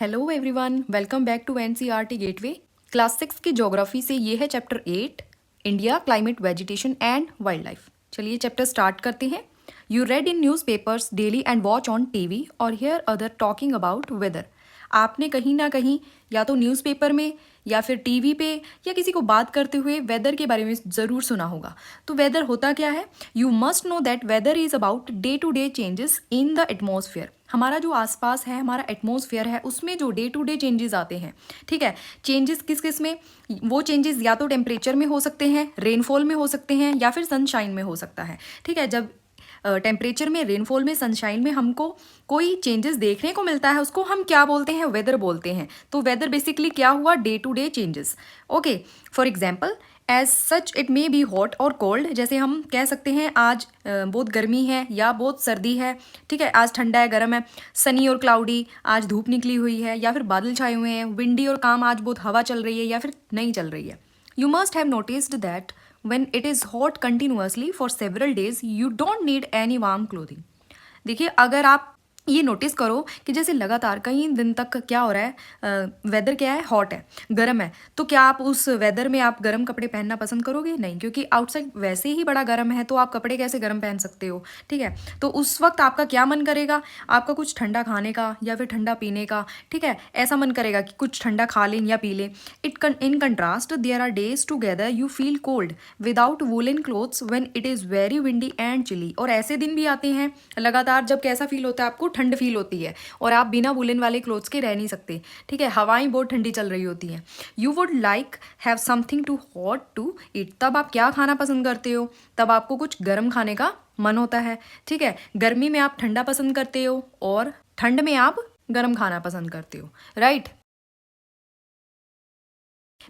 Hello everyone, welcome back to NCERT gateway. Class 6 की geography से ये है chapter 8, India, climate, vegetation and wildlife. चलिए chapter start करते हैं। You read in newspapers daily and watch on TV और hear other talking about weather. आपने कहीं ना कहीं या तो न्यूज़पेपर में या फिर टीवी पे या किसी को बात करते हुए वेदर के बारे में ज़रूर सुना होगा। तो वेदर होता क्या है? You must know that weather is about day to day changes in the atmosphere. हमारा जो आसपास है, हमारा एटमॉस्फेयर है, उसमें जो डे टू डे चेंजेस आते हैं, ठीक है। चेंजेस किस किस में? वो चेंजेस या तो टेम्परेचर में हो सकते हैं, रेनफॉल में हो सकते हैं, या फिर सनशाइन में हो सकता है, ठीक है। जब टेम्परेचर में, रेनफॉल में, सनशाइन में हमको कोई चेंजेस देखने को मिलता है, उसको हम क्या बोलते हैं? वेदर बोलते हैं। तो वेदर बेसिकली क्या हुआ? Day to day changes. Okay, for example as such it may be hot और कोल्ड। जैसे हम कह सकते हैं आज बहुत गर्मी है या बहुत सर्दी है, ठीक है। आज ठंडा है, गर्म है। सनी और क्लाउडी, आज धूप निकली हुई है या फिर बादल छाए हुए हैं। विंडी और काम, आज बहुत हवा चल रही है या फिर नहीं चल रही है। You must have noticed that when it is hot continuously for several days you don't need any warm clothing। देखिए, अगर आप ये नोटिस करो कि जैसे लगातार कई दिन तक क्या हो रहा है, वेदर क्या है? हॉट है, गर्म है। तो क्या आप उस वेदर में आप गर्म कपड़े पहनना पसंद करोगे? नहीं, क्योंकि आउटसाइड वैसे ही बड़ा गर्म है, तो आप कपड़े कैसे गर्म पहन सकते हो, ठीक है। तो उस वक्त आपका क्या मन करेगा? आपका कुछ ठंडा खाने का या फिर ठंडा पीने का, ठीक है। ऐसा मन करेगा कि कुछ ठंडा खा लें या पी लें। In contrast there are days together you feel cold without woollen clothes when it is very windy and chilly. और ऐसे दिन भी आते हैं लगातार जब कैसा फील होता है? आपको ठंड फील होती है और आप बिना वुलन वाले क्लोथ्स के रह नहीं सकते, ठीक है। हवाएं बहुत ठंडी चल रही होती हैं। You would like have something to hot to eat. तब आप क्या खाना पसंद करते हो? तब आपको कुछ गर्म खाने का मन होता है, ठीक है। गर्मी में आप ठंडा पसंद करते हो और ठंड में आप गर्म खाना पसंद करते हो, राइट।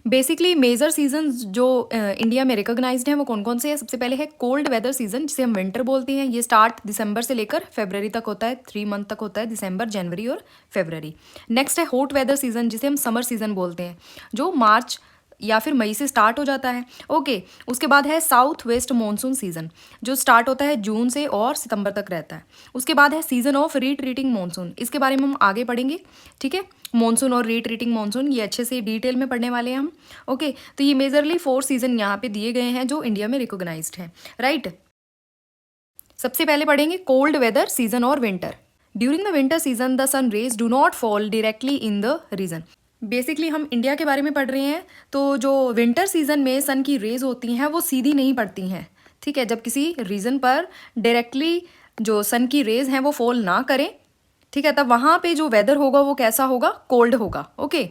बेसिकली मेजर सीजन जो इंडिया में रिकॉग्नाइज्ड हैं वो कौन कौन से हैं? सबसे पहले है कोल्ड वेदर सीजन, जिसे हम विंटर बोलते हैं। ये स्टार्ट दिसंबर से लेकर फरवरी तक होता है, 3 मंथ तक होता है, दिसंबर, जनवरी और फरवरी। नेक्स्ट है हॉट वेदर सीजन, जिसे हम समर सीजन बोलते हैं, जो मार्च या फिर मई से स्टार्ट हो जाता है। ओके, उसके बाद है साउथ वेस्ट मानसून सीजन, जो स्टार्ट होता है जून से और सितंबर तक रहता है। उसके बाद है सीजन ऑफ रीट्रीटिंग मानसून, इसके बारे में हम आगे पढ़ेंगे, ठीक है। मानसून और रीट्रीटिंग मानसून ये अच्छे से डिटेल में पढ़ने वाले हैं हम। ओके, तो ये मेजरली 4 सीजन यहाँ पे दिए गए हैं जो इंडिया में रिकॉग्नाइज्ड हैं, राइट। सबसे पहले पढ़ेंगे कोल्ड वेदर सीजन और winter. During the winter season the sun rays do not fall directly in the region. Basically हम इंडिया के बारे में पढ़ रहे हैं, तो जो विंटर सीजन में सन की रेज होती हैं वो सीधी नहीं पड़ती हैं, ठीक है। जब किसी रीजन पर डायरेक्टली जो सन की रेज हैं वो फॉल ना करें, ठीक है, तब वहां पे जो वेदर होगा वो कैसा होगा? कोल्ड होगा। Okay,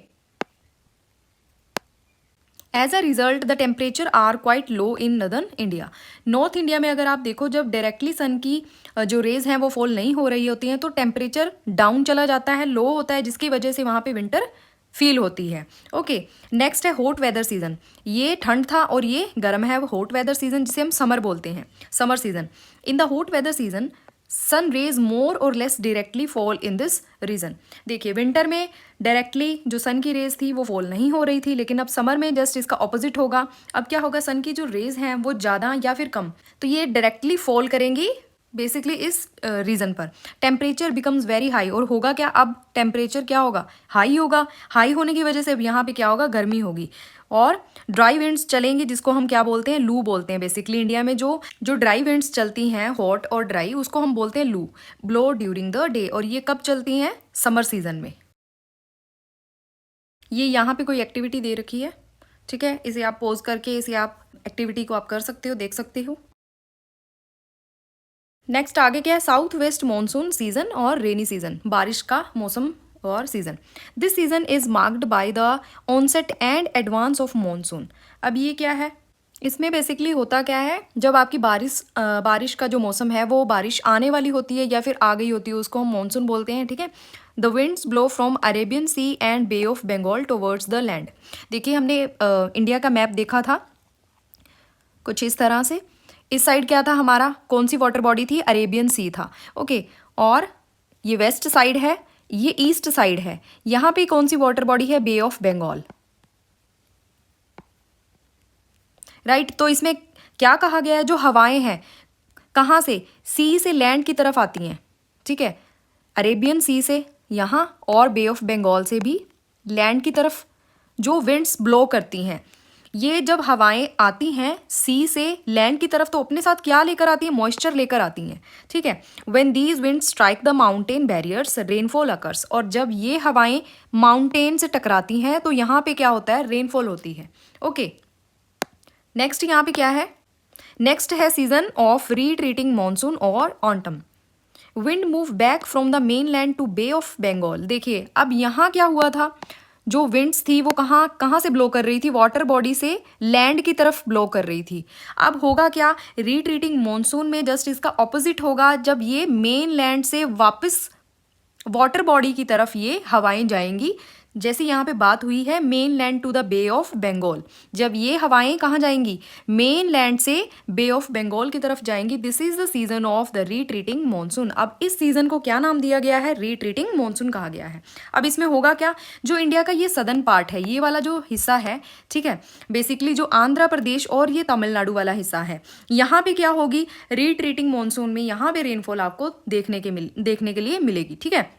as a result the temperature are quite low in northern India. North India में अगर आप देखो, जब डायरेक्टली सन की जो रेज हैं वो फॉल नहीं हो रही होती हैं, तो टेम्परेचर डाउन चला जाता है, लो होता है, जिसकी वजह से वहाँ पे विंटर फील होती है। ओके, नेक्स्ट है हॉट वेदर सीजन। ये ठंड था और ये गर्म है, वो हॉट वेदर सीजन, जिसे हम समर बोलते हैं, summer season. In the hot weather season sun rays more or less directly fall in this region. देखिए, विंटर में डायरेक्टली जो सन की रेज थी वो फॉल नहीं हो रही थी, लेकिन अब समर में जस्ट इसका ऑपोजिट होगा। अब क्या होगा? सन की जो रेज हैं वो ज़्यादा या फिर कम, तो ये डायरेक्टली फॉल करेंगी बेसिकली इस रीजन पर। टेम्परेचर बिकम्स वेरी हाई, और होगा क्या? अब टेम्परेचर क्या होगा? हाई होगा। हाई होने की वजह से अब यहाँ पे क्या होगा? गर्मी होगी और ड्राई विंड्स चलेंगी, जिसको हम क्या बोलते हैं? लू बोलते हैं। बेसिकली इंडिया में जो जो ड्राई विंड्स चलती हैं, हॉट और ड्राई, उसको हम बोलते हैं लू, ब्लो ड्यूरिंग द डे। और ये कब चलती हैं? समर सीजन में। ये यहाँ पे कोई एक्टिविटी दे रखी है, ठीक है, इसे आप पॉज करके इसे आप एक्टिविटी को आप कर सकते हो, देख सकते हो। नेक्स्ट आगे क्या है? साउथ वेस्ट मानसून सीजन और रेनी सीजन, बारिश का मौसम और season. This season is marked by the onset and advance of monsoon. अब ये क्या है? इसमें बेसिकली होता क्या है, जब आपकी बारिश का जो मौसम है वो बारिश आने वाली होती है या फिर आ गई होती है, उसको हम मानसून बोलते हैं, ठीक है। The winds blow from Arabian Sea and Bay of Bengal towards the land. देखिए, हमने इंडिया का मैप देखा था कुछ इस तरह से। इस साइड क्या था हमारा? कौन सी वाटर बॉडी थी? अरेबियन सी था। ओके, और ये वेस्ट साइड है, ये ईस्ट साइड है। यहाँ पे कौन सी वाटर बॉडी है? बे ऑफ बंगाल, राइट। तो इसमें क्या कहा गया है? जो हवाएं हैं कहाँ से? सी से लैंड की तरफ आती हैं, ठीक है। अरेबियन सी से यहाँ और बे ऑफ बंगाल से भी लैंड की तरफ जो विंड्स ब्लो करती हैं, ये जब हवाएं आती हैं सी से लैंड की तरफ तो अपने साथ क्या लेकर आती हैं, मॉइस्चर लेकर आती हैं, ठीक है। When these wind strike the mountain barriers rainfall occurs, और जब ये हवाएं माउंटेन से टकराती हैं तो यहाँ पे क्या होता है, रेनफॉल होती है। ओके, नेक्स्ट यहाँ पे क्या है, नेक्स्ट है सीजन ऑफ रीट्रीटिंग मॉनसून और autumn. Wind move back from the main land to Bay of Bengal. देखिए अब यहाँ क्या हुआ था, जो विंड्स थी वो कहाँ कहाँ से ब्लो कर रही थी, वाटर बॉडी से लैंड की तरफ ब्लो कर रही थी। अब होगा क्या, रीट्रीटिंग मॉनसून में जस्ट इसका ऑपोजिट होगा, जब ये मेन लैंड से वापस वाटर बॉडी की तरफ ये हवाएं जाएंगी। जैसे यहाँ पे बात हुई है main land to the Bay of Bengal, जब ये हवाएं कहाँ जाएंगी, मेन लैंड से बे ऑफ बंगाल की तरफ जाएंगी। This is the season of the retreating monsoon. अब इस सीजन को क्या नाम दिया गया है, रीट्रीटिंग मॉनसून कहा गया है। अब इसमें होगा क्या, जो इंडिया का ये सदर्न पार्ट है, ये वाला जो हिस्सा है, ठीक है, बेसिकली जो आंध्र प्रदेश और ये तमिलनाडु वाला हिस्सा है, यहाँ पे क्या होगी, रीट्रीटिंग मॉनसून में यहाँ पे रेनफॉल आपको देखने के लिए मिलेगी, ठीक है।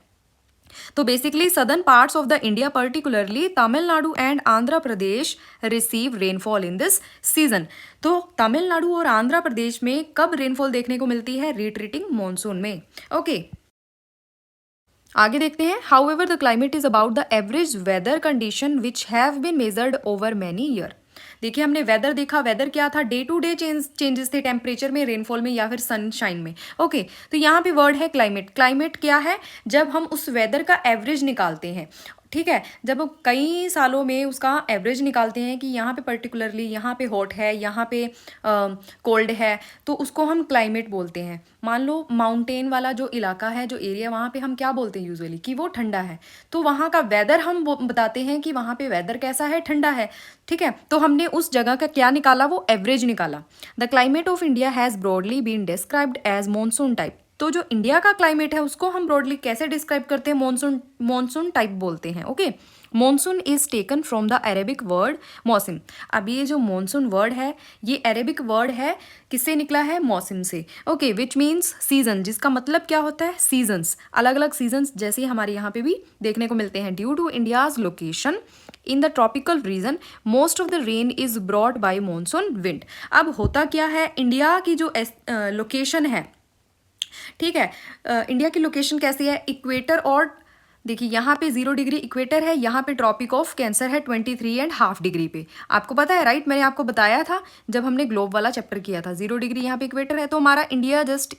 तो basically southern parts of the India particularly Tamil Nadu and Andhra Pradesh receive rainfall in this season. तो तमिलनाडु और आंध्र प्रदेश में कब रेनफॉल देखने को मिलती है, रिट्रीटिंग मॉनसून में। ओके, आगे देखते हैं। However the climate is about the average weather condition which have been measured over many year. देखिए हमने वेदर देखा, वेदर क्या था, डे टू डे चेंजेस थे टेम्परेचर में, रेनफॉल में या फिर सनशाइन में। ओके, तो यहाँ पे वर्ड है क्लाइमेट। क्लाइमेट क्या है, जब हम उस वेदर का एवरेज निकालते हैं, ठीक है, जब कई सालों में उसका एवरेज निकालते हैं कि यहाँ पे पर्टिकुलरली यहाँ पे हॉट है, यहाँ पे कोल्ड है, तो उसको हम क्लाइमेट बोलते हैं। मान लो माउंटेन वाला जो इलाका है, जो एरिया, वहाँ पे हम क्या बोलते हैं यूजुअली, कि वो ठंडा है, तो वहाँ का वेदर हम बताते हैं कि वहाँ पे वेदर कैसा है, ठंडा है, ठीक है। तो हमने उस जगह का क्या निकाला, वो एवरेज निकाला। The climate of India has broadly been described as monsoon type. तो जो इंडिया का क्लाइमेट है उसको हम ब्रॉडली कैसे डिस्क्राइब करते हैं, मॉनसून टाइप बोलते हैं। Okay, monsoon is taken from the Arabic word मौसम। अब ये जो मॉनसून वर्ड है, ये अरेबिक वर्ड है, किससे निकला है, मौसम से। ओके, विच मीन्स सीजन, जिसका मतलब क्या होता है, सीजन्स, अलग अलग सीजन्स जैसे हमारे यहाँ पे भी देखने को मिलते हैं। Due to India's location in the tropical region most of the rain is brought by monsoon wind. अब होता क्या है, इंडिया की जो लोकेशन है, ठीक है, इंडिया की लोकेशन कैसी है, इक्वेटर, और देखिए यहाँ पे 0 डिग्री इक्वेटर है, यहाँ पे ट्रॉपिक ऑफ कैंसर है 23.5 डिग्री पे। आपको पता है, राइट, मैंने आपको बताया था जब हमने ग्लोब वाला चैप्टर किया था, 0 डिग्री यहाँ पे इक्वेटर है, तो हमारा इंडिया जस्ट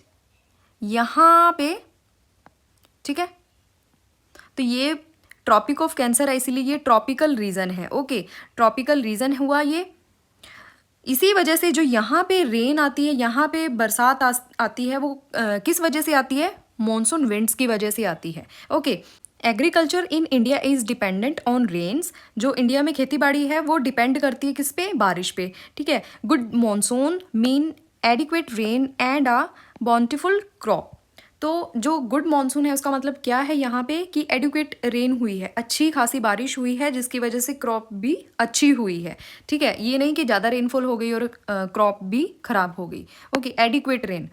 यहाँ पे, ठीक है। तो ये ट्रॉपिक ऑफ कैंसर है, इसीलिए ये ट्रॉपिकल रीजन है। ओके, ट्रॉपिकल रीजन हुआ ये। इसी वजह से जो यहाँ पे रेन आती है, यहाँ पे बरसात आती है, वो किस वजह से आती है, मॉनसून विंड्स की वजह से आती है। Okay, agriculture in India is dependent on rains. जो इंडिया में खेती बाड़ी है वो डिपेंड करती है किस पे, बारिश पे, ठीक है। Good monsoon mean adequate rain and a bountiful crop. तो जो गुड मॉनसून है उसका मतलब क्या है यहाँ पे, कि एडुकेट रेन हुई है, अच्छी खासी बारिश हुई है, जिसकी वजह से क्रॉप भी अच्छी हुई है, ठीक है। ये नहीं कि ज़्यादा रेनफॉल हो गई और क्रॉप भी खराब हो गई। Okay, adequate rain.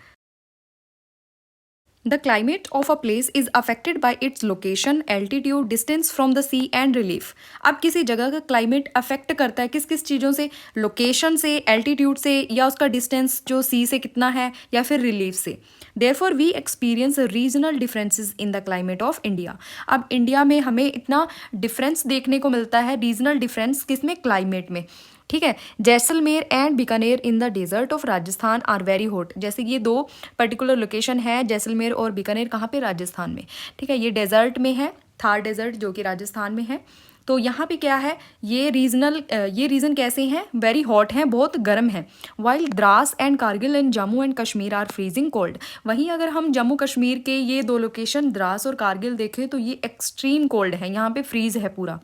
The climate of a place is affected by its location, altitude, distance from the sea and relief. अब किसी जगह का क्लाइमेट अफेक्ट करता है किस किस चीज़ों से, लोकेशन से, एल्टीट्यूड से, या उसका डिस्टेंस जो सी से कितना है, या फिर रिलीफ से। Therefore we experience regional differences in the climate of India. अब इंडिया में हमें इतना डिफरेंस देखने को मिलता है, रीजनल डिफरेंस किसमें, क्लाइमेट में, ठीक है। Jaisalmer and Bikaner in the desert of Rajasthan are very hot. जैसे ये दो पर्टिकुलर लोकेशन है, जैसलमेर और बीकानेर, कहाँ पे, राजस्थान में, ठीक है। ये डेजर्ट में है, थार डेजर्ट जो कि राजस्थान में है। तो यहाँ पे क्या है, ये रीजन कैसे हैं, वेरी हॉट हैं, बहुत गर्म है। While Dras and Kargil and Jammu and Kashmir are freezing cold. वहीं अगर हम जम्मू कश्मीर के ये दो लोकेशन द्रास और कारगिल देखें तो ये एक्सट्रीम कोल्ड है, यहाँ पे फ्रीज है पूरा,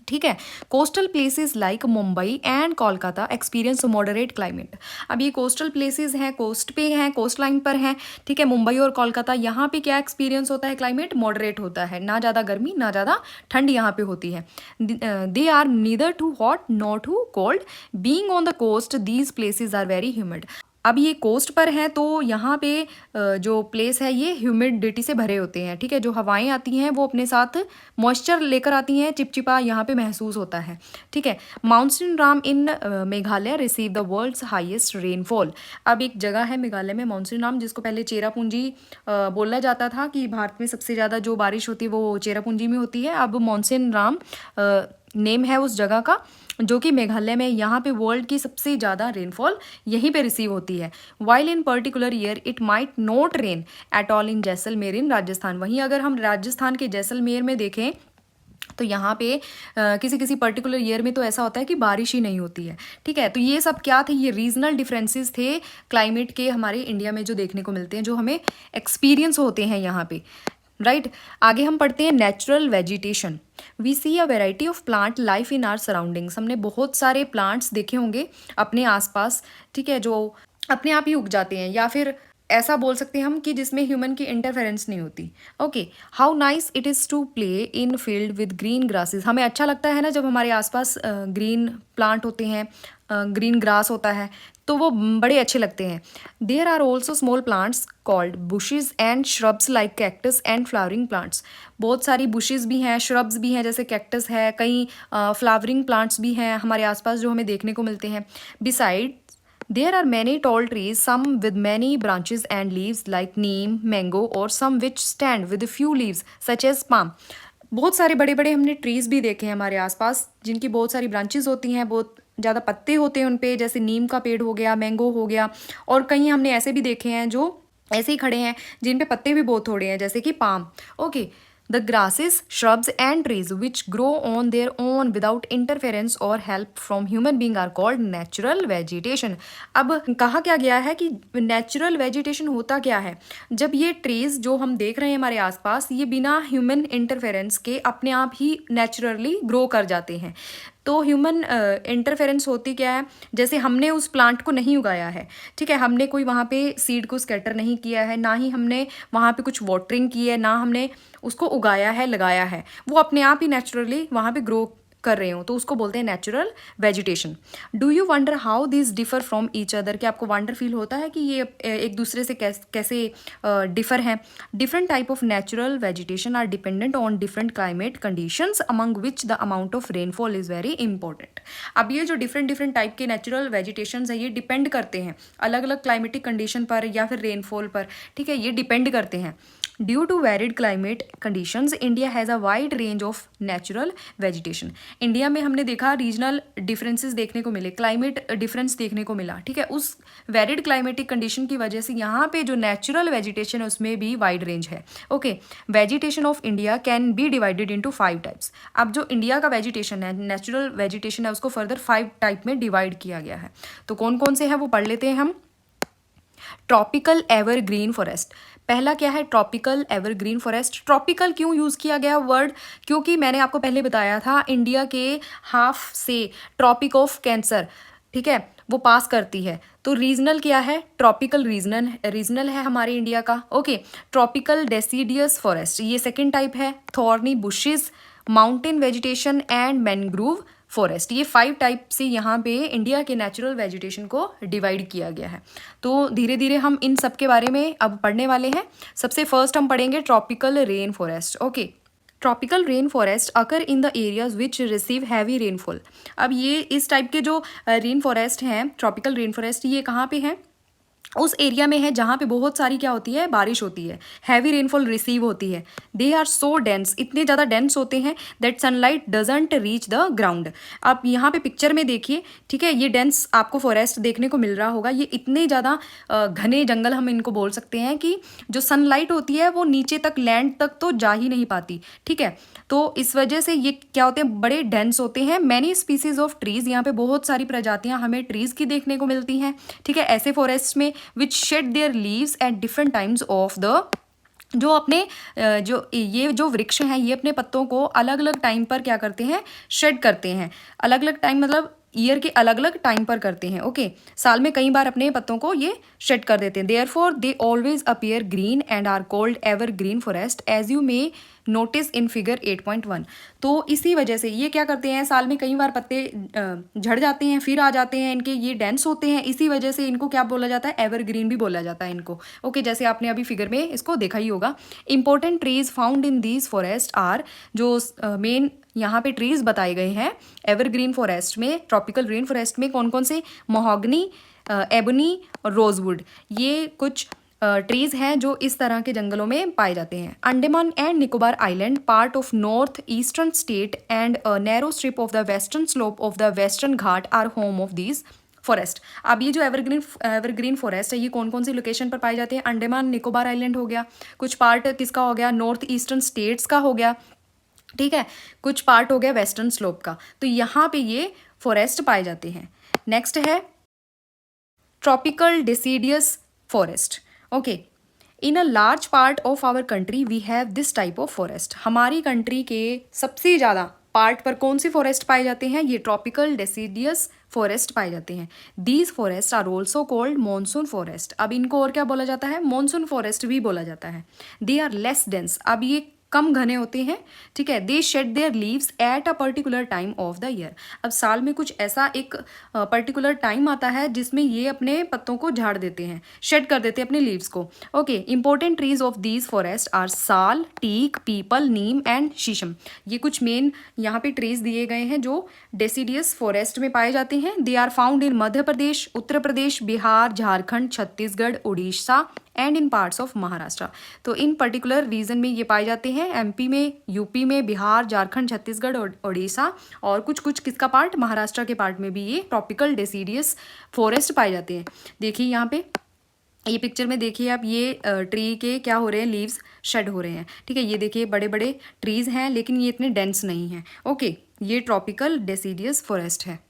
ठीक है। Coastal places like Mumbai and Kolkata experience moderate climate. अब ये कोस्टल प्लेसेस हैं, कोस्ट पे हैं, कोस्ट लाइन पर हैं, ठीक है। मुंबई और कोलकाता, यहाँ पे क्या एक्सपीरियंस होता है, क्लाइमेट मॉडरेट होता है, ना ज़्यादा गर्मी ना ज़्यादा ठंड यहाँ पे होती है। They are neither too hot not too cold. Being on the coast these places are very humid. अब ये कोस्ट पर है तो यहाँ पे जो प्लेस है ये ह्यूमिडिटी से भरे होते हैं, ठीक है। जो हवाएं आती हैं वो अपने साथ मॉइस्चर लेकर आती हैं, चिपचिपा यहाँ पे महसूस होता है, ठीक है। Mawsynram in Meghalaya receive the world's highest rainfall. अब एक जगह है मेघालय में माउंटेन राम, जिसको पहले चेरापूंजी बोला जाता था कि भारत में सबसे ज़्यादा जो बारिश होती है वो चेरापूंजी में होती है। अब माउंटेन राम नेम है उस जगह का, जो कि मेघालय में, यहाँ पे वर्ल्ड की सबसे ज़्यादा रेनफॉल यहीं पे रिसीव होती है। While in particular year it might not rain at all in Jaisalmer in Rajasthan. वहीं अगर हम राजस्थान के जैसलमेर में देखें तो यहाँ पे किसी किसी पर्टिकुलर ईयर में तो ऐसा होता है कि बारिश ही नहीं होती है, ठीक है। तो ये सब क्या थे, ये रीजनल डिफरेंसेस थे क्लाइमेट के हमारे इंडिया में जो देखने को मिलते हैं, जो हमें एक्सपीरियंस होते हैं यहाँ पे, राइट। आगे हम पढ़ते हैं natural vegetation. We see a variety of plant life in our surroundings. हमने बहुत सारे प्लांट्स देखे होंगे अपने आसपास, ठीक है, जो अपने आप ही उग जाते हैं, या फिर ऐसा बोल सकते हैं हम कि जिसमें ह्यूमन की इंटरफेरेंस नहीं होती। Okay, how nice it is to play in field with green grasses. हमें अच्छा लगता है ना जब हमारे आसपास ग्रीन प्लांट होते हैं, ग्रीन ग्रास होता है, तो वो बड़े अच्छे लगते हैं। There are also small plants called bushes and shrubs like cactus and flowering plants. बहुत सारी बुशेज भी हैं, श्रब्स भी हैं, जैसे कैक्टस है, कई फ्लावरिंग प्लांट्स भी हैं हमारे आसपास जो हमें देखने को मिलते हैं। Beside there are many tall trees, some with many branches and leaves like neem, mango, or some which stand with a few leaves such as palm. बहुत सारे बड़े बड़े हमने ट्रीज भी देखे हैं हमारे आसपास, जिनकी बहुत सारी ब्रांचेस होती हैं, बहुत ज़्यादा पत्ते होते हैं उन पे, जैसे नीम का पेड़ हो गया, मैंगो हो गया, और कई हमने ऐसे भी देखे हैं जो ऐसे ही खड़े हैं जिन पे पत्ते भी बहुत थोड़े हैं, जैसे कि palm. Okay, the grasses, shrubs and trees which grow on their own without interference or help from human being are called natural vegetation. अब कहा क्या गया है कि नेचुरल वेजिटेशन होता क्या है, जब ये ट्रीज जो हम देख रहे हैं हमारे आसपास, ये बिना ह्यूमन इंटरफेरेंस के अपने आप ही नेचुरली ग्रो कर जाते हैं। तो ह्यूमन इंटरफेरेंस होती क्या है, जैसे हमने उस प्लांट को नहीं उगाया है, ठीक है, हमने कोई वहाँ पे सीड को स्कैटर नहीं किया है, ना ही हमने वहाँ पे कुछ वाटरिंग की है, ना हमने उसको उगाया है, लगाया है, वो अपने आप ही नेचुरली वहाँ पे ग्रो कर रहे हो, तो उसको बोलते हैं natural vegetation. Do you wonder how this differ from each other. क्या आपको वंडर फील होता है कि ये एक दूसरे से कैसे डिफर हैं। Different type of natural vegetation are dependent on different climate conditions among which the amount of rainfall is very important. अब ये जो डिफरेंट टाइप के नेचुरल वेजिटेशन है, ये डिपेंड करते हैं अलग अलग क्लाइमेटिक कंडीशन पर या फिर रेनफॉल पर, ठीक है, ये डिपेंड करते हैं। Due to varied climate conditions India has a wide range of natural vegetation. India में हमने देखा रीजनल डिफरेंसेस देखने को मिले, क्लाइमेट डिफरेंस देखने को मिला, ठीक है। उस वेरिड क्लाइमेटिक कंडीशन की वजह से यहाँ पे जो नेचुरल वेजिटेशन है उसमें भी वाइड रेंज है। Okay, vegetation of India can be divided into 5 types. अब जो इंडिया का वेजिटेशन है, नेचुरल वेजिटेशन है, उसको फर्दर 5 टाइप में डिवाइड किया गया है। तो कौन कौन से हैं वो पढ़ लेते हैं हम। Tropical evergreen forest. पहला क्या है, ट्रॉपिकल एवरग्रीन फॉरेस्ट। ट्रॉपिकल क्यों यूज़ किया गया वर्ड, क्योंकि मैंने आपको पहले बताया था इंडिया के हाफ से ट्रॉपिक ऑफ कैंसर, ठीक है, वो पास करती है। तो रीजनल क्या है, ट्रॉपिकल रीजनल है हमारे इंडिया का। ओके, ट्रॉपिकल डेसिडियस फॉरेस्ट ये सेकेंड टाइप है। Thorny bushes, mountain vegetation and mangrove forest, ये 5 टाइप से यहाँ पे इंडिया के नेचुरल वेजिटेशन को डिवाइड किया गया है। तो धीरे धीरे हम इन सब के बारे में अब पढ़ने वाले हैं। सबसे फर्स्ट हम पढ़ेंगे tropical rain forest. Okay, tropical rain forest occur in the areas which receive heavy rainfall. अब ये इस टाइप के जो रेन फॉरेस्ट हैं, ट्रॉपिकल रेन फॉरेस्ट, ये कहाँ पे हैं, उस एरिया में है जहाँ पे बहुत सारी क्या होती है, बारिश होती है, हैवी रेनफॉल रिसीव होती है। दे आर सो डेंस, इतने ज़्यादा डेंस होते हैं that sunlight doesn't reach the ground. आप यहाँ पे पिक्चर में देखिए, ठीक है, ये डेंस आपको फॉरेस्ट देखने को मिल रहा होगा। ये इतने ज़्यादा घने जंगल हम इनको बोल सकते हैं कि जो सनलाइट होती है वो नीचे तक, लैंड तक तो जा ही नहीं पाती, ठीक है। तो इस वजह से ये क्या होते हैं, बड़े डेंस होते हैं। मैनी स्पीसीज ऑफ ट्रीज, यहाँ पे बहुत सारी प्रजातियाँ हमें ट्रीज की देखने को मिलती हैं, ठीक है, ऐसे फॉरेस्ट में which shed their leaves at different times of the, जो अपने ये जो वृक्ष हैं ये अपने पत्तों को अलग अलग टाइम पर क्या करते हैं, शेड करते हैं। अलग अलग टाइम मतलब ईयर के अलग अलग टाइम पर करते हैं। ओके, साल में कई बार अपने पत्तों को ये शेड कर देते हैं। Therefore they always appear green and are called evergreen forest. As you may notice in figure 8.1। तो इसी वजह से ये क्या करते हैं, साल में कई बार पत्ते झड़ जाते हैं, फिर आ जाते हैं, इनके ये डेंस होते हैं, इसी वजह से इनको क्या बोला जाता है, एवरग्रीन भी बोला जाता है इनको। ओके, जैसे आपने अभी फिगर में इसको देखा ही होगा। Important trees found in these forest are, जो मेन यहाँ पे ट्रीज बताए गए हैं एवरग्रीन फॉरेस्ट में, ट्रॉपिकल रेन फॉरेस्ट में कौन कौन से, मोहागनी, एबनी और रोजवुड, ये कुछ ट्रीज हैं जो इस तरह के जंगलों में पाए जाते हैं। Andaman and Nicobar island, part of north eastern state and narrow strip of the western slope of the western Ghat are home of these forest. अब ये जो एवरग्रीन फॉरेस्ट है ये कौन कौन सी लोकेशन पर पाए जाते हैं, अंडमान निकोबार आइलैंड हो गया, कुछ पार्ट किसका हो गया, नॉर्थ ईस्टर्न स्टेट्स का हो गया, ठीक है, कुछ पार्ट हो गया वेस्टर्न स्लोप का, तो यहाँ पे ये फॉरेस्ट पाए जाते हैं। नेक्स्ट है tropical deciduous forest. Okay, in a large part of our country we have this type of forest. हमारी कंट्री के सबसे ज़्यादा पार्ट पर कौन सी फॉरेस्ट पाए जाते हैं, ये ट्रॉपिकल डेसिडियस फॉरेस्ट पाए जाते हैं। These forest are also called monsoon forest. अब इनको और क्या बोला जाता है, मॉनसून फॉरेस्ट भी बोला जाता है। दे आर लेस डेंस, अब ये कम घने होते हैं, ठीक है। They shed their leaves at a particular time of the year. अब साल में कुछ ऐसा एक पर्टिकुलर टाइम आता है जिसमें ये अपने पत्तों को झाड़ देते हैं, शेड कर देते हैं अपने लीव्स को। Okay, important trees of these forest are sal, teak, peepal, neem and shisham. ये कुछ मेन यहाँ पे ट्रीज दिए गए हैं जो डेसिडियस फॉरेस्ट में पाए जाते हैं। They are found in Madhya Pradesh, Uttar Pradesh, Bihar, Jharkhand, Chhattisgarh, Orissa and in parts of Maharashtra. तो इन पर्टिकुलर रीजन में ये पाए जाते हैं, एमपी में, यूपी में, बिहार, झारखंड, छत्तीसगढ़ और उड़ीसा, और कुछ कुछ किसका पार्ट, महाराष्ट्र के पार्ट में भी ये ट्रॉपिकल डेसिडियस फॉरेस्ट पाए जाते हैं। देखिए यहाँ पे ये पिक्चर में देखिए आप, ये ट्री के क्या हो रहे हैं, लीव्स शेड हो रहे हैं, ठीक है। ये देखिए बड़े बड़े ट्रीज हैं लेकिन ये इतने डेंस नहीं हैं। ओके, ये ट्रॉपिकल डेसिडियस फॉरेस्ट है।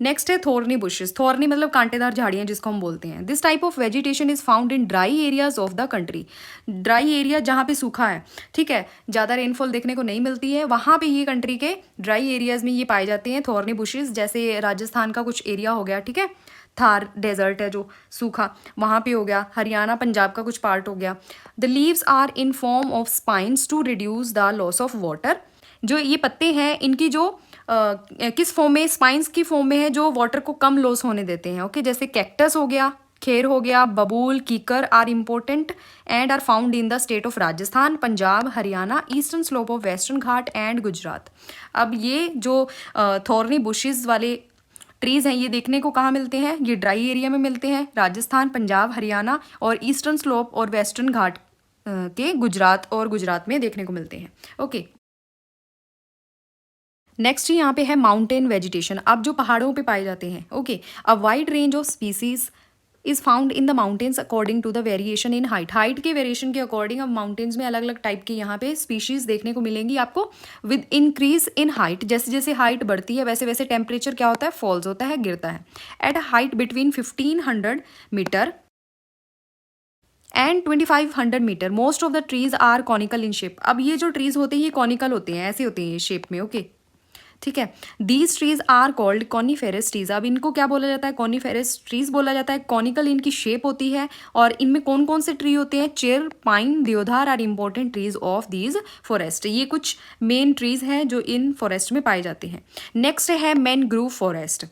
नेक्स्ट है थोर्नी बुशेस। थोर्नी मतलब कांटेदार झाड़ियाँ जिसको हम बोलते हैं। This type of vegetation is found in dry areas of the country. Dry area जहाँ पे सूखा है, ठीक है, ज़्यादा रेनफॉल देखने को नहीं मिलती है, वहाँ पे ये कंट्री के ड्राई एरियाज में ये पाए जाते हैं थोर्नी बुशेस। जैसे राजस्थान का कुछ एरिया हो गया, ठीक है, थार डेजर्ट है जो सूखा, वहाँ पे हो गया, हरियाणा पंजाब का कुछ पार्ट हो गया। The leaves are in form of spines to reduce the loss of water. जो ये पत्ते हैं इनकी जो किस फॉर्म में, स्पाइंस की फॉर्म में है जो वाटर को कम लॉस होने देते हैं। ओके, जैसे कैक्टस हो गया, खेर हो गया, babool, kikar are important and are found in the state of Rajasthan, Punjab, Haryana, eastern slope of western Ghat and Gujarat. अब ये जो थॉर्नी बुशेस वाले ट्रीज हैं ये देखने को कहाँ मिलते हैं, ये ड्राई एरिया में मिलते हैं, राजस्थान, पंजाब, हरियाणा और ईस्टर्न स्लोप और वेस्टर्न घाट के गुजरात में देखने को मिलते हैं। ओके, नेक्स्ट यहाँ पे है माउंटेन वेजिटेशन। अब जो पहाड़ों पे पाए जाते हैं, okay, a wide range of species is found in the mountains according to the variation in height. Height के वेरिएशन के अकॉर्डिंग अब माउंटेन्स में अलग अलग टाइप के यहाँ पे स्पीशीज देखने को मिलेंगी आपको। विद इंक्रीज इन हाइट, जैसे जैसे हाइट बढ़ती है वैसे वैसे टेम्परेचर क्या होता है, फॉल्स होता है, गिरता है। At a height between 1500 metre and 2500 metre most of the trees are conical in shape. अब ये जो ट्रीज होते हैं ये कॉनिकल होते हैं, ऐसे होते हैं ये शेप में। ओके, ठीक है। These trees are called coniferous trees. अब इनको क्या बोला जाता है, कॉनिफेरस ट्रीज बोला जाता है। कॉनिकल इनकी शेप होती है और इनमें कौन कौन से ट्री होते हैं, chir, pine, deodar are important trees of these forest. ये कुछ मेन ट्रीज हैं जो इन फॉरेस्ट में पाए जाते हैं। नेक्स्ट है mangrove forest.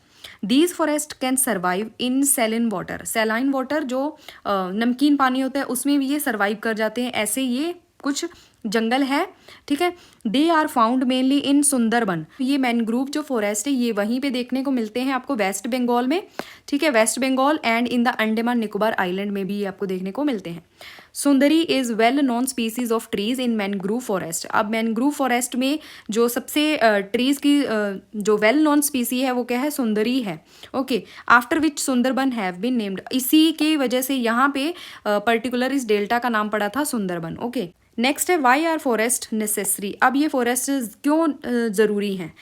These forest can survive in saline water. Saline water जो नमकीन पानी होता है उसमें भी ये सर्वाइव कर जाते हैं, ऐसे ये कुछ जंगल है, ठीक है। They are found mainly in Sundarban. ये मैनग्रूव जो फॉरेस्ट है ये वहीं पे देखने को मिलते हैं आपको वेस्ट बंगाल में, ठीक है, west Bengal and in the Andaman Nicobar island में भी ये आपको देखने को मिलते हैं। Sundari is well known species of trees in mangrove forest. अब मैनग्रूव फॉरेस्ट में जो सबसे ट्रीज की जो वेल नोन स्पीसी है वो क्या है, सुंदरी है। Okay, after which Sundarban have been named. इसी की वजह से यहाँ पे पर्टिकुलर इस डेल्टा का नाम पड़ा था सुंदरबन। ओके, नेक्स्ट है वाई आर फॉरेस्ट नेसेसरी। अब ये फॉरेस्ट क्यों ज़रूरी हैं।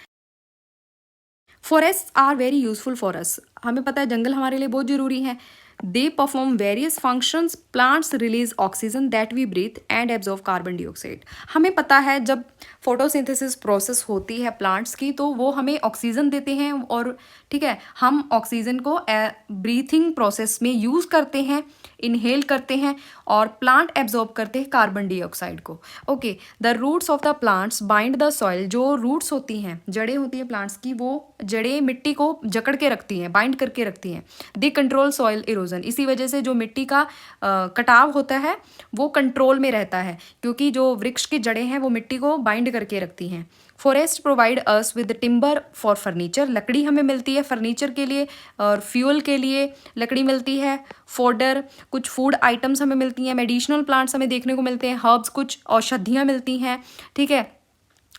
Forest are very useful for us. हमें पता है जंगल हमारे लिए बहुत ज़रूरी है, they perform various functions, plants release oxygen that we breathe and absorb carbon dioxide. हमें पता है जब फोटोसिंथेसिस प्रोसेस होती है प्लांट्स की तो वो हमें ऑक्सीजन देते हैं, और ठीक है हम ऑक्सीजन को ब्रीथिंग प्रोसेस में यूज़ करते हैं, इनहेल करते हैं, और प्लांट एब्जॉर्ब करते हैं कार्बन डाइऑक्साइड को। Okay, the roots of the plants bind the soil. जो रूट्स होती हैं, जड़ें होती हैं प्लांट्स की, वो जड़ें मिट्टी को जकड़ के रखती हैं, बाइंड करके रखती हैं। They control soil erosion. इसी वजह से जो मिट्टी का कटाव होता है वो कंट्रोल में रहता है, क्योंकि जो वृक्ष की जड़ें हैं वो मिट्टी को बाइंड करके रखती हैं। Forest provide us with timber for furniture. लकड़ी हमें मिलती है फर्नीचर के लिए, और फ्यूल के लिए लकड़ी मिलती है। फोडर, कुछ फूड आइटम्स हमें मिलती हैं। मेडिसिनल प्लांट्स हमें देखने को मिलते हैं। हर्ब्स, कुछ औषधियाँ मिलती हैं। ठीक है,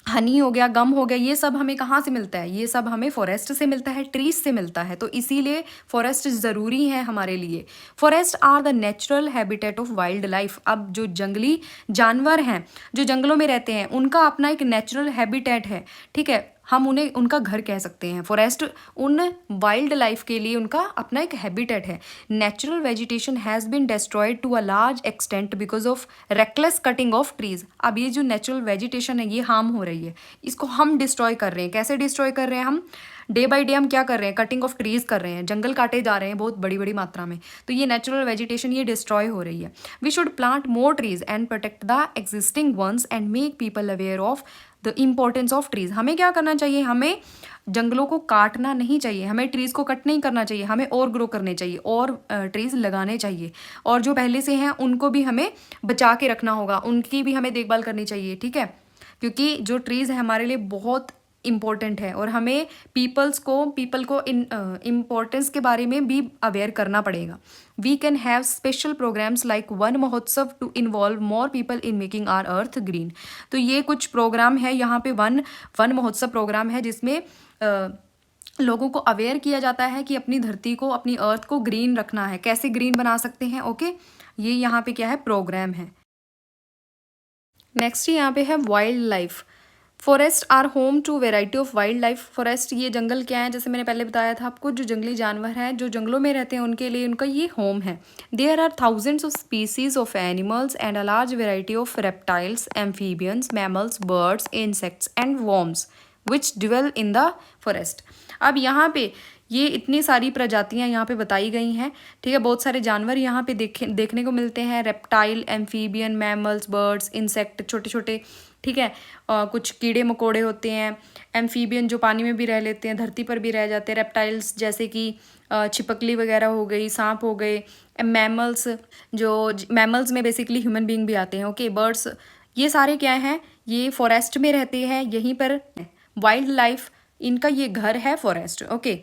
हनी हो गया, गम हो गया, ये सब हमें कहाँ से मिलता है? ये सब हमें फॉरेस्ट से मिलता है, ट्रीज से मिलता है। तो इसीलिए फॉरेस्ट ज़रूरी है हमारे लिए। Forest are the natural habitat of wild life. अब जो जंगली जानवर हैं जो जंगलों में रहते हैं उनका अपना एक नेचुरल हैबिटेट है, ठीक है, हम उन्हें उनका घर कह सकते हैं। फॉरेस्ट उन वाइल्ड लाइफ के लिए उनका अपना एक हैबिटेट है। Natural vegetation has been destroyed to a large extent because of reckless cutting of trees. अब ये जो नेचुरल वेजिटेशन है ये हार्म हो रही है, इसको हम डिस्ट्रॉय कर रहे हैं। कैसे डिस्ट्रॉय कर रहे हैं? हम डे बाई डे हम क्या कर रहे हैं? कटिंग ऑफ ट्रीज कर रहे हैं, जंगल काटे जा रहे हैं बहुत बड़ी बड़ी मात्रा में। तो ये नेचुरल वेजिटेशन ये डिस्ट्रॉय हो रही है। We should plant more trees and protect the existing ones and make people aware of the importance of trees. हमें क्या करना चाहिए? हमें जंगलों को काटना नहीं चाहिए, हमें ट्रीज को कट नहीं करना चाहिए, हमें और ग्रो करने चाहिए, और ट्रीज लगाने चाहिए। और जो पहले से हैं उनको भी हमें बचा के रखना होगा, उनकी भी हमें देखभाल करनी चाहिए। ठीक है, क्योंकि जो ट्रीज है हमारे लिए बहुत इम्पोर्टेंट है, और हमें पीपल को इन इम्पोर्टेंस के बारे में भी अवेयर करना पड़ेगा। We can have special programmes like Van Mahotsav to involve more people in making our earth green. तो ये कुछ प्रोग्राम है यहाँ पे, वन महोत्सव प्रोग्राम है जिसमें लोगों को अवेयर किया जाता है कि अपनी धरती को, अपनी अर्थ को ग्रीन रखना है, कैसे ग्रीन बना सकते हैं। ओके, ये यहाँ पे क्या है? प्रोग्राम है। नेक्स्ट यहाँ पे है wild life. Forest are home to variety of wild life. Forest, ये जंगल क्या है? जैसे मैंने पहले बताया था आपको, जो जंगली जानवर हैं जो जंगलों में रहते हैं उनके लिए उनका ये होम है। There are thousands of species of animals and a large variety of reptiles, amphibians, mammals, birds, insects and worms which dwell in the forest. अब यहाँ पे ये इतनी सारी प्रजातियाँ यहाँ पे बताई गई हैं। ठीक है, बहुत सारे जानवर यहाँ पे देखने को मिलते हैं। Reptile, amphibian, mammals, birds, insect, छोटे छोटे, ठीक है, कुछ कीड़े मकोड़े होते हैं। एम्फीबियन जो पानी में भी रह लेते हैं, धरती पर भी रह जाते हैं। रेप्टाइल्स जैसे कि छिपकली वगैरह हो गई, सांप हो गए। मैमल्स, जो मैमल्स में बेसिकली ह्यूमन बीइंग भी आते हैं। ओके, बर्ड्स, ये सारे क्या हैं? ये फॉरेस्ट में रहते हैं, यहीं पर वाइल्ड लाइफ इनका ये घर है forest. Okay,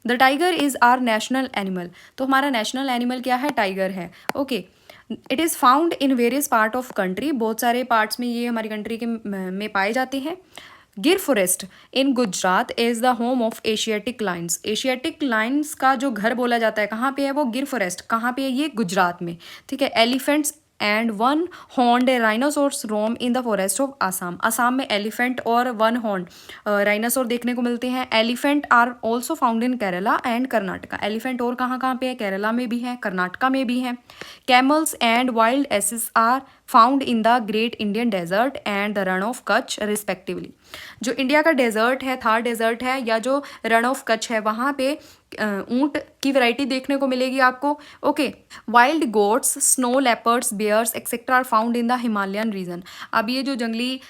the tiger is our national animal. तो हमारा नेशनल एनिमल क्या है? टाइगर है। Okay, it is found in various part of country. बहुत सारे पार्ट्स में ये हमारी कंट्री के में पाए जाते हैं। गिर forest in Gujarat is the home of Asiatic lines. Asiatic lines का जो घर बोला जाता है, कहाँ पे है वो? गिर फॉरेस्ट। कहाँ पे है ये? गुजरात में। ठीक है, elephants and one horned rhinoceros roam in the forest of Assam. Assam में एलिफेंट और वन हॉर्न राइनोसोर देखने को मिलते हैं। Elephant are also found in Kerala and Karnataka. Elephant और कहाँ कहाँ पे है? केरला में भी है, कर्नाटका में भी है। Camels and wild asses are found in the great Indian desert and the Rann of Kutch respectively. जो इंडिया का डेजर्ट है, थार डेजर्ट है, या जो रण ऑफ कच्छ है, वहाँ पे ऊंट की वैरायटी देखने को मिलेगी आपको। Okay, wild goats, snow leopards, bears etcetera are found in the Himalayan region. अब ये जो जंगली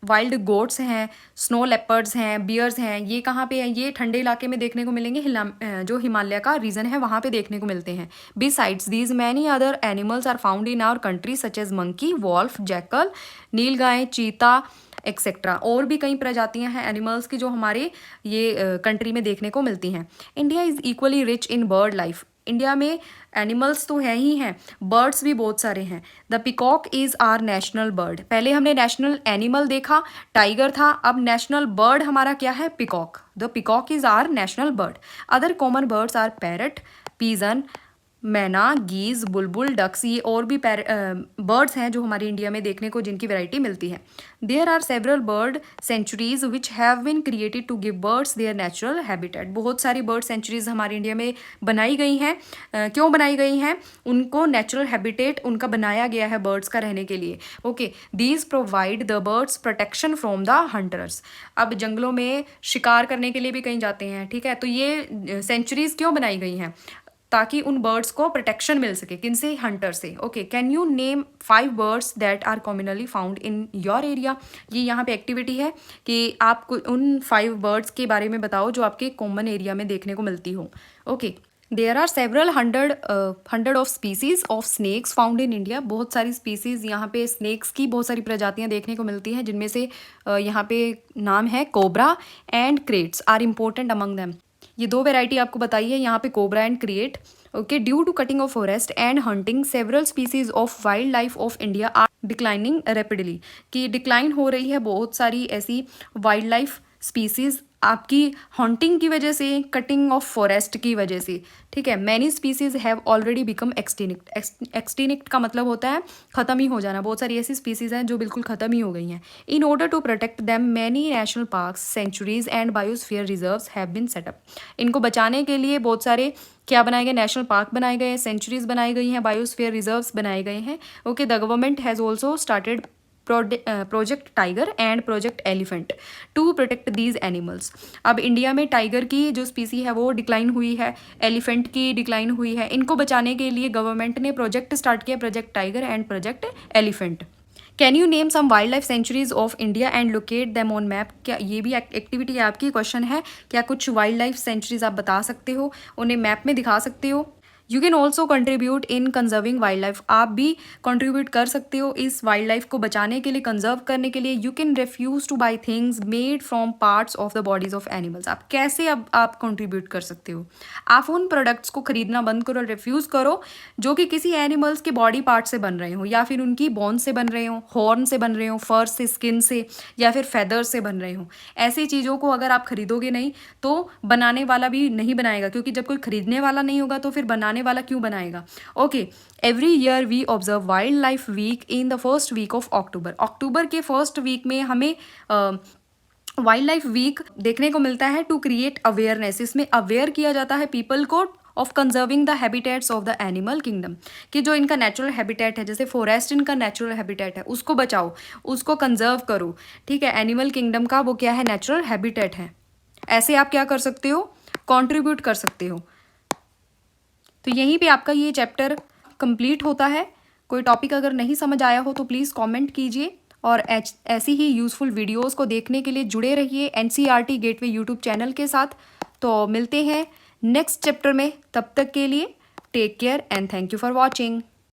वाइल्ड गोट्स हैं, स्नो लेपर्ड्स हैं, बियर्स हैं, ये कहाँ पे हैं? ये ठंडे इलाके में देखने को मिलेंगे, जो हिमालय का रीजन है वहाँ पे देखने को मिलते हैं। Besides these many other animals are found in our country such as monkey, wolf, jackal, nilgai, cheetah etcetera. और भी कई प्रजातियां हैं एनिमल्स की जो हमारे ये कंट्री में देखने को मिलती हैं। India is equally rich in bird life. India में एनिमल्स तो है ही हैं, बर्ड्स भी बहुत सारे हैं। The peacock is our national bird. पहले हमने नेशनल एनिमल देखा, टाइगर था, अब नेशनल बर्ड हमारा क्या है? Peacock. The peacock is our national bird. Other common birds are parrot, pigeon, myna, geese, Bulbul, ducks, ये और भी बर्ड्स हैं जो हमारे इंडिया में देखने को जिनकी वैरायटी मिलती है। There are several bird sanctuaries which have been created to give birds their natural habitat. बहुत सारी बर्ड सेंचुरीज हमारे इंडिया में बनाई गई हैं। क्यों बनाई गई हैं? उनको नेचुरल हैबिटेट उनका बनाया गया है बर्ड्स का रहने के लिए। Okay, these provide the birds protection from the hunters. अब जंगलों में शिकार करने के लिए भी कहीं जाते हैं, ठीक है, तो ये सेंचुरीज क्यों बनाई गई हैं? ताकि उन बर्ड्स को प्रोटेक्शन मिल सके। किनसे? हंटर से। Okay, can you name 5 birds that are commonly found in your area. ये यहाँ पे एक्टिविटी है कि आप उन 5 बर्ड्स के बारे में बताओ जो आपके कॉमन एरिया में देखने को मिलती हो। Okay, there are several hundred of species of snakes found in India. बहुत सारी स्पीसीज यहाँ पे स्नेक्स की बहुत सारी प्रजातियाँ देखने को मिलती हैं, जिनमें से यहाँ पे नाम है cobra and kraits are important among them. ये 2 वैरायटी आपको बताई है यहाँ पे, cobra and krait. Okay, due to cutting of forest and hunting several species of wild life of India are declining rapidly. कि डिक्लाइन हो रही है बहुत सारी ऐसी वाइल्ड लाइफ स्पीसीज आपकी हॉन्टिंग की वजह से, कटिंग ऑफ फॉरेस्ट की वजह से, ठीक है। Many species have already become extinct. Extinct का मतलब होता है ख़त्म ही हो जाना। बहुत सारी ऐसी स्पीसीज हैं जो बिल्कुल ख़त्म ही हो गई हैं। In order to protect them many national parks, sanctuaries and biosphere reserves have been set up. इनको बचाने के लिए बहुत सारे क्या बनाए गए? नेशनल पार्क बनाए गए हैं, सेंचुरीज बनाई गई हैं, बायोस्फीयर रिजर्व्स बनाए गए हैं। Okay, the government has also started project tiger and project elephant to protect these animals. अब इंडिया में टाइगर की जो स्पीसी है वो डिक्लाइन हुई है, एलिफेंट की डिक्लाइन हुई है। इनको बचाने के लिए गवर्नमेंट ने प्रोजेक्ट स्टार्ट किया, project tiger and project elephant. Can you name some wild life sanctuaries of India and locate them on map. क्या ये भी एक्टिविटी आपकी क्वेश्चन है? क्या कुछ वाइल्ड लाइफ सेंचुरीज आप बता सकते हो, उन्हें मैप में दिखा सकते हो? You can also contribute in conserving wild life. आप भी कंट्रीब्यूट कर सकते हो इस वाइल्ड लाइफ को बचाने के लिए, कंजर्व करने के लिए। You can refuse to buy things made from parts of the bodies of animals. आप कैसे अब आप कंट्रीब्यूट कर सकते हो? आप उन प्रोडक्ट्स को खरीदना बंद करो, रिफ्यूज़ करो जो कि किसी एनिमल्स के बॉडी पार्ट से बन रहे हो, या फिर उनकी बोन से बन रहे हो, हॉर्न से बन रहे हो, फर से, स्किन से, या फिर फेदर्स से बन रहे हो। ऐसी चीज़ों को अगर आप खरीदोगे नहीं तो बनाने वाला भी नहीं बनाएगा, क्योंकि जब कोई खरीदने वाला नहीं होगा तो फिर बनाने वाला क्यों बनाएगा? Okay, every year we observe wildlife week in the first week of October. October के फर्स्ट वीक में हमें वाइल्ड लाइफ वीक देखने को मिलता है टू क्रिएट अवेयरनेस। इसमें अवेयर किया जाता है पीपल को of conserving the habitats of the animal kingdom, कि जो इनका नेचुरल हैबिटेट है, जैसे फॉरेस्ट इनका नेचुरल हैबिटेट है, उसको बचाओ, उसको कंजर्व करो, ठीक है। एनिमल किंगडम का वो क्या है? नेचुरल हैबिटेट है। ऐसे आप क्या कर सकते हो? कंट्रीब्यूट कर सकते हो। तो यहीं पे आपका ये चैप्टर कंप्लीट होता है। कोई टॉपिक अगर नहीं समझ आया हो तो प्लीज़ कमेंट कीजिए, और ऐसी ही यूज़फुल वीडियोस को देखने के लिए जुड़े रहिए NCERT गेटवे यूट्यूब चैनल के साथ। तो मिलते हैं नेक्स्ट चैप्टर में, तब तक के लिए take care and thank you for watching.